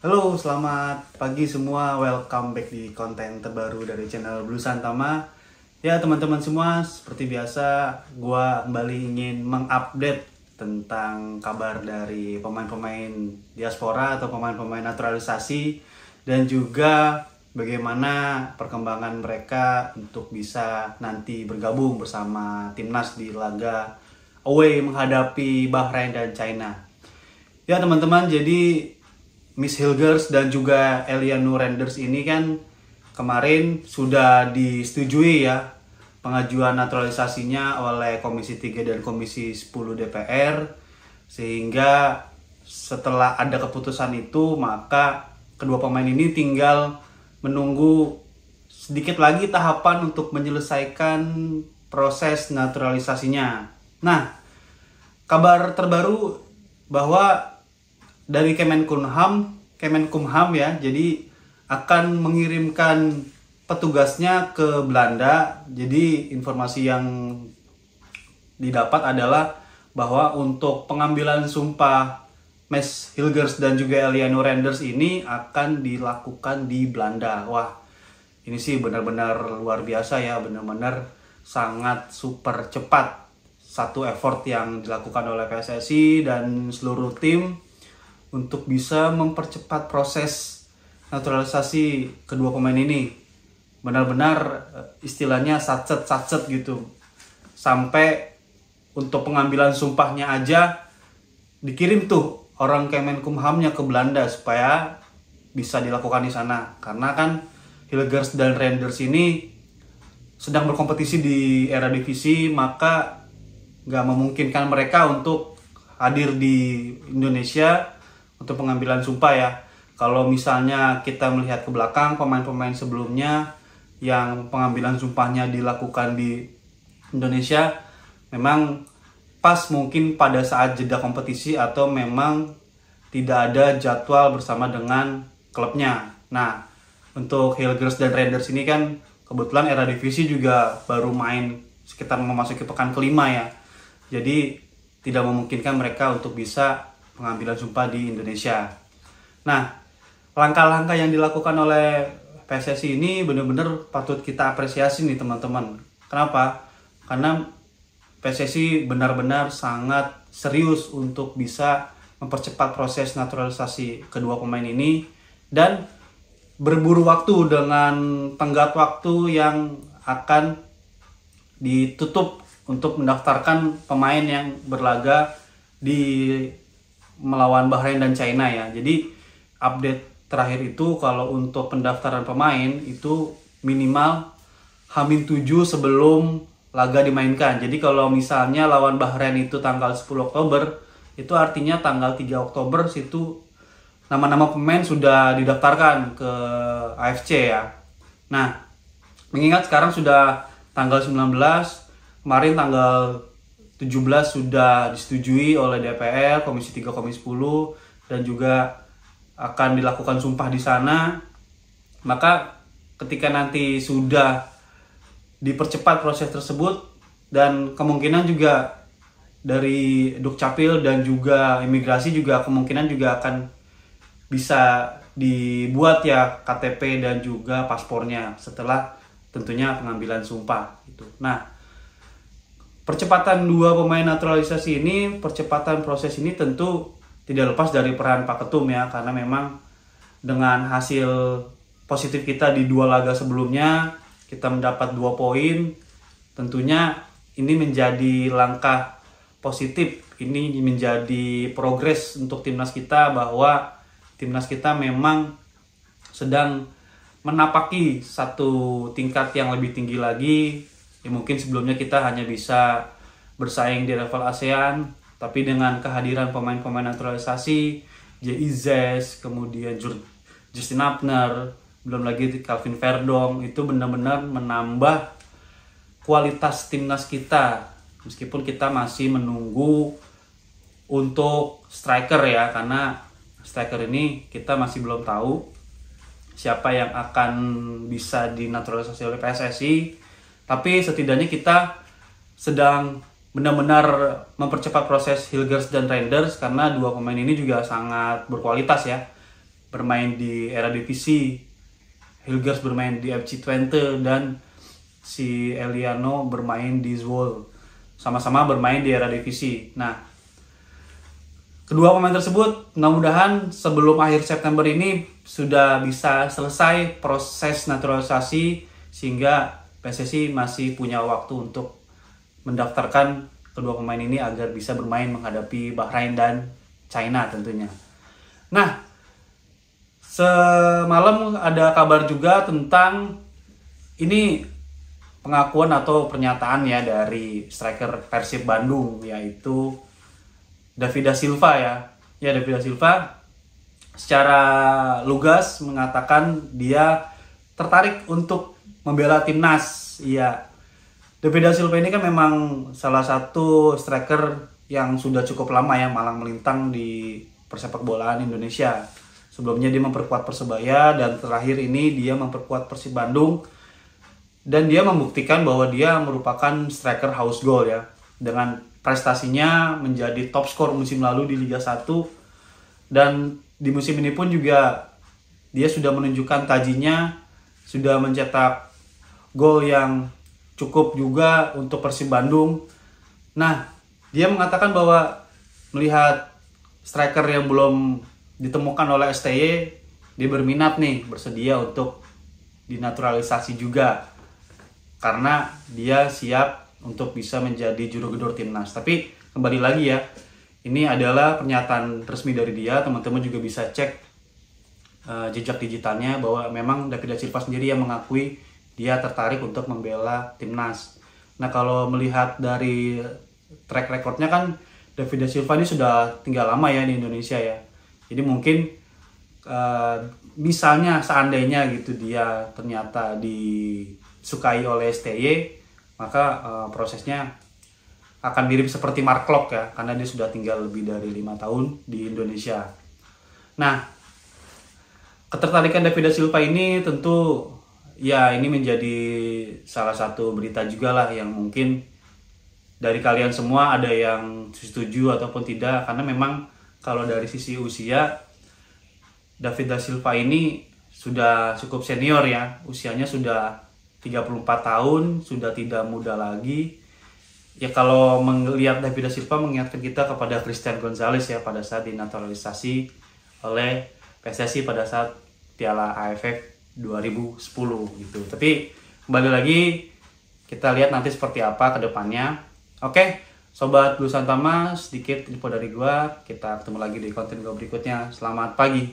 Halo, selamat pagi semua. Welcome back di konten terbaru dari channel Blue Santama. Ya, teman-teman semua, seperti biasa, gua kembali ingin mengupdate tentang kabar dari pemain-pemain diaspora atau pemain-pemain naturalisasi dan juga bagaimana perkembangan mereka untuk bisa nanti bergabung bersama timnas di laga away menghadapi Bahrain dan China. Ya, teman-teman, jadi Miss Hilgers dan juga Elianu Renders ini kan kemarin sudah disetujui ya pengajuan naturalisasinya oleh Komisi 3 dan Komisi 10 DPR, sehingga setelah ada keputusan itu maka kedua pemain ini tinggal menunggu sedikit lagi tahapan untuk menyelesaikan proses naturalisasinya. Nah, kabar terbaru bahwa dari Kemenkumham ya, jadi akan mengirimkan petugasnya ke Belanda. Jadi informasi yang didapat adalah bahwa untuk pengambilan sumpah Miss Hilgers dan juga Elianu Renders ini akan dilakukan di Belanda. Wah, ini sih benar-benar luar biasa ya, benar-benar sangat super cepat. Satu effort yang dilakukan oleh PSSI dan seluruh tim untuk bisa mempercepat proses naturalisasi kedua pemain ini. Benar-benar istilahnya satset gitu. Sampai untuk pengambilan sumpahnya aja dikirim tuh orang Kemenkumhamnya ke Belanda supaya bisa dilakukan di sana. Karena kan Hilgers dan Renders ini sedang berkompetisi di era divisi, maka nggak memungkinkan mereka untuk hadir di Indonesia untuk pengambilan sumpah ya. Kalau misalnya kita melihat ke belakang pemain-pemain sebelumnya yang pengambilan sumpahnya dilakukan di Indonesia, memang pas mungkin pada saat jeda kompetisi atau memang tidak ada jadwal bersama dengan klubnya. Nah, untuk Hilgers dan Renders ini kan kebetulan era divisi juga baru main sekitar memasuki pekan kelima ya. Jadi tidak memungkinkan mereka untuk bisa pengambilan sumpah di Indonesia. Nah, langkah-langkah yang dilakukan oleh PSSI ini benar-benar patut kita apresiasi nih teman-teman. Kenapa? Karena PSSI benar-benar sangat serius untuk bisa mempercepat proses naturalisasi kedua pemain ini dan berburu waktu dengan tenggat waktu yang akan ditutup untuk mendaftarkan pemain yang berlaga di melawan Bahrain dan China ya. Jadi update terakhir itu kalau untuk pendaftaran pemain itu minimal H-7 sebelum laga dimainkan. Jadi kalau misalnya lawan Bahrain itu tanggal 10 Oktober, itu artinya tanggal 3 Oktober situ nama-nama pemain sudah didaftarkan ke AFC ya. Nah, mengingat sekarang sudah tanggal 19, kemarin tanggal 17 sudah disetujui oleh DPR, Komisi 3, Komisi 10, dan juga akan dilakukan sumpah di sana. Maka ketika nanti sudah dipercepat proses tersebut, dan kemungkinan juga dari Dukcapil dan juga imigrasi juga kemungkinan juga akan bisa dibuat ya KTP dan juga paspornya setelah tentunya pengambilan sumpah gitu. Nah, percepatan dua pemain naturalisasi ini, percepatan proses ini tentu tidak lepas dari peran Pak Ketum ya, karena memang dengan hasil positif kita di dua laga sebelumnya, kita mendapat 2 poin, tentunya ini menjadi langkah positif, ini menjadi progres untuk timnas kita bahwa timnas kita memang sedang menapaki satu tingkat yang lebih tinggi lagi. Ya, mungkin sebelumnya kita hanya bisa bersaing di level ASEAN, tapi dengan kehadiran pemain-pemain naturalisasi, Izes, kemudian Justin Abner, belum lagi Calvin Verdong, itu benar-benar menambah kualitas timnas kita. Meskipun kita masih menunggu untuk striker ya, karena striker ini kita masih belum tahu siapa yang akan bisa dinaturalisasi oleh PSSI. Tapi setidaknya kita sedang benar-benar mempercepat proses Hilgers dan Renders karena dua pemain ini juga sangat berkualitas ya. bermain di Eredivisie, Hilgers bermain di FC Twente, dan si Eliano bermain di Zwolle. Sama-sama bermain di Eredivisie. Nah, kedua pemain tersebut mudah-mudahan sebelum akhir September ini sudah bisa selesai proses naturalisasi, sehingga PSSI masih punya waktu untuk mendaftarkan kedua pemain ini agar bisa bermain menghadapi Bahrain dan China tentunya. Nah, semalam ada kabar juga tentang ini pengakuan atau pernyataan ya dari striker Persib Bandung, yaitu David da Silva ya. Ya, David da Silva secara lugas mengatakan dia tertarik untuk membela timnas. Iya, David da Silva ini kan memang salah satu striker yang sudah cukup lama ya malang melintang di persepak bolaan Indonesia. Sebelumnya dia memperkuat Persebaya, dan terakhir ini dia memperkuat Persib Bandung. Dan dia membuktikan bahwa dia merupakan striker house goal ya. Dengan prestasinya menjadi top skor musim lalu di Liga 1. Dan di musim ini pun juga dia sudah menunjukkan tajinya, sudah mencetak gol yang cukup juga untuk Persib Bandung. Nah, dia mengatakan bahwa melihat striker yang belum ditemukan oleh STY, dia berminat nih, bersedia untuk dinaturalisasi juga, karena dia siap untuk bisa menjadi juru gedor timnas. Tapi kembali lagi ya, ini adalah pernyataan resmi dari dia. Teman-teman juga bisa cek jejak digitalnya bahwa memang David da Silva sendiri yang mengakui dia tertarik untuk membela timnas. Nah, kalau melihat dari track recordnya kan David da Silva ini sudah tinggal lama ya di Indonesia ya. Jadi mungkin misalnya seandainya gitu dia ternyata disukai oleh STY, maka prosesnya akan mirip seperti Mark Klok ya, karena dia sudah tinggal lebih dari 5 tahun di Indonesia. Nah, ketertarikan David da Silva ini tentu ya ini menjadi salah satu berita juga lah yang mungkin dari kalian semua ada yang setuju ataupun tidak, karena memang kalau dari sisi usia, David da Silva ini sudah cukup senior ya. Usianya sudah 34 tahun, sudah tidak muda lagi. Ya, kalau melihat David da Silva mengingatkan kita kepada Christian Gonzalez ya pada saat dinaturalisasi oleh PSSI pada saat Piala AFF 2010 gitu. Tapi kembali lagi kita lihat nanti seperti apa ke depannya. Oke. Sobat Bluesantama, sedikit info dari gua. Kita ketemu lagi di konten gua berikutnya. Selamat pagi.